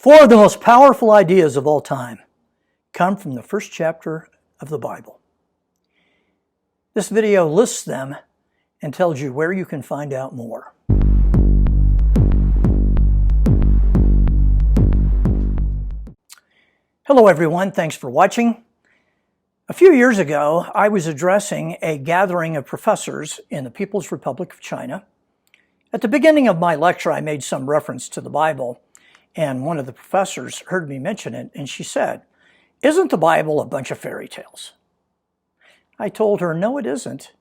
Four of the most powerful ideas of all time come from the first chapter of the Bible. This video lists them and tells you where you can find out more. Hello everyone, thanks for watching. A few years ago, I was addressing a gathering of professors in the People's Republic of China. At the beginning of my lecture, I made some reference to the Bible, and one of the professors heard me mention it, and she said, "Isn't the Bible a bunch of fairy tales?" I told her, no, it isn't,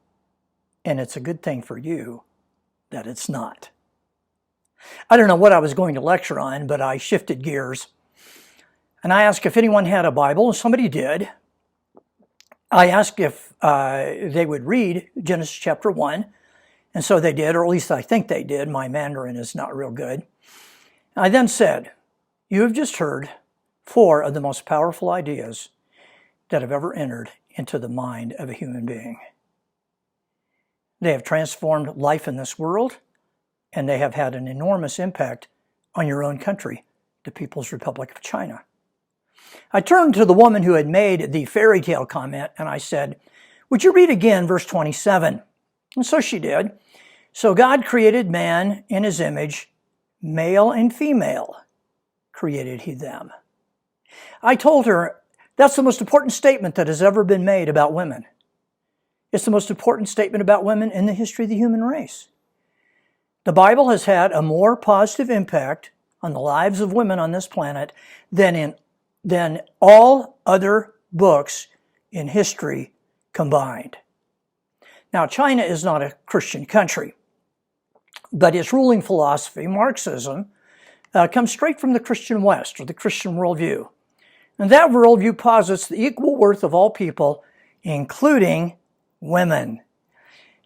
and it's a good thing for you that it's not. I don't know what I was going to lecture on, but I shifted gears, and I asked if anyone had a Bible, and somebody did. I asked if they would read Genesis chapter 1, and so they did, or at least I think they did. My Mandarin is not real good. I then said, you have just heard four of the most powerful ideas that have ever entered into the mind of a human being. They have transformed life in this world, and they have had an enormous impact on your own country, the People's Republic of China. I turned to the woman who had made the fairy tale comment, and I said, would you read again verse 27? And so she did. So God created man in his image, male and female created he them. I told her, that's the most important statement that has ever been made about women. It's the most important statement about women in the history of the human race. The Bible has had a more positive impact on the lives of women on this planet than all other books in history combined. Now, China is not a Christian country, but its ruling philosophy, Marxism, comes straight from the Christian West, or the Christian worldview. And that worldview posits the equal worth of all people, including women.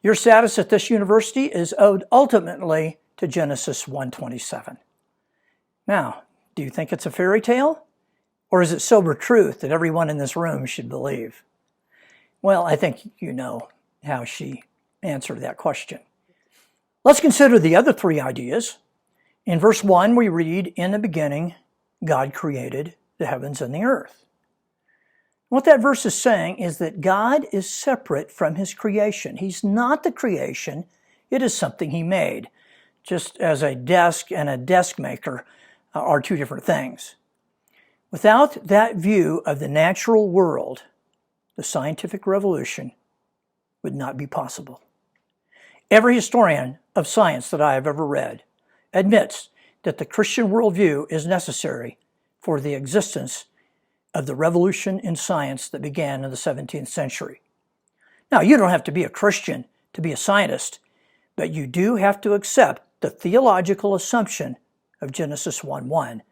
Your status at this university is owed ultimately to Genesis 1:27. Now, do you think it's a fairy tale? Or is it sober truth that everyone in this room should believe? Well, I think you know how she answered that question. Let's consider the other three ideas. In verse 1, we read, in the beginning, God created the heavens and the earth. What that verse is saying is that God is separate from his creation. He's not the creation. It is something he made, just as a desk and a desk maker are two different things. Without that view of the natural world, the scientific revolution would not be possible. Every historian of science that I have ever read admits that the Christian worldview is necessary for the existence of the revolution in science that began in the 17th century. Now, you don't have to be a Christian to be a scientist, but you do have to accept the theological assumption of Genesis 1:1,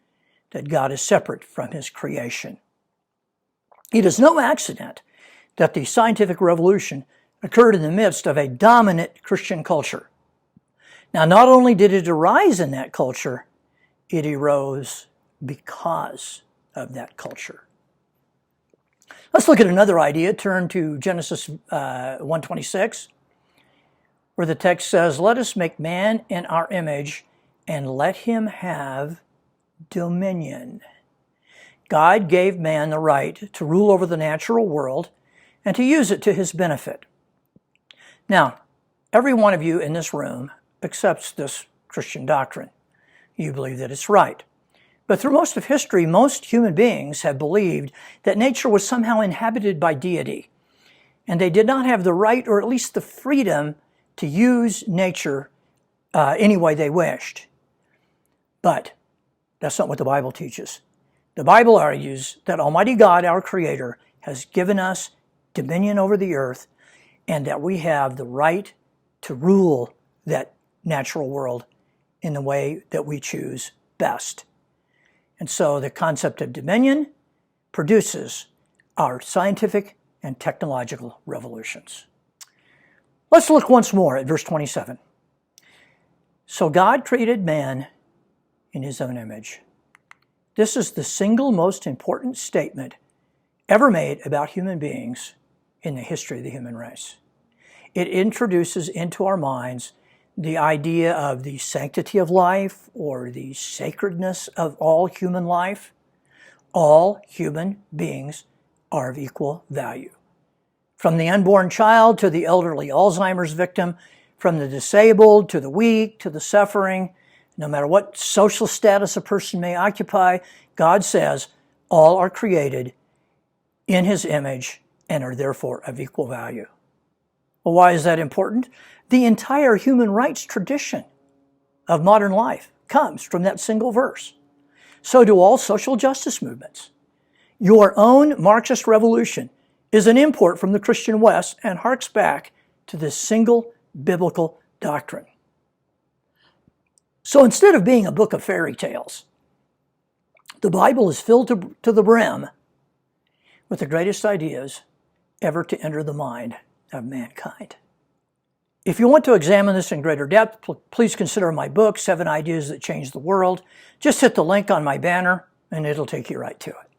that God is separate from his creation. It is no accident that the scientific revolution occurred in the midst of a dominant Christian culture. Now, not only did it arise in that culture, it arose because of that culture. Let's look at another idea. Turn to Genesis 1:26, where the text says, let us make man in our image and let him have dominion. God gave man the right to rule over the natural world and to use it to his benefit. Now, every one of you in this room accepts this Christian doctrine. You believe that it's right. But through most of history, most human beings have believed that nature was somehow inhabited by deity, and they did not have the right, or at least the freedom, to use nature any way they wished. But that's not what the Bible teaches. The Bible argues that Almighty God, our Creator, has given us dominion over the earth, and that we have the right to rule that natural world in the way that we choose best. And so the concept of dominion produces our scientific and technological revolutions. Let's look once more at verse 27. So God created man in his own image. This is the single most important statement ever made about human beings in the history of the human race. It introduces into our minds the idea of the sanctity of life or the sacredness of all human life. All human beings are of equal value. From the unborn child to the elderly Alzheimer's victim, from the disabled to the weak to the suffering, no matter what social status a person may occupy, God says all are created in His image and are therefore of equal value. Well, why is that important? The entire human rights tradition of modern life comes from that single verse. So do all social justice movements. Your own Marxist revolution is an import from the Christian West and harks back to this single biblical doctrine. So instead of being a book of fairy tales, the Bible is filled to the brim with the greatest ideas ever to enter the mind of mankind. If you want to examine this in greater depth, please consider my book, 7 Ideas That Changed the World. Just hit the link on my banner and it'll take you right to it.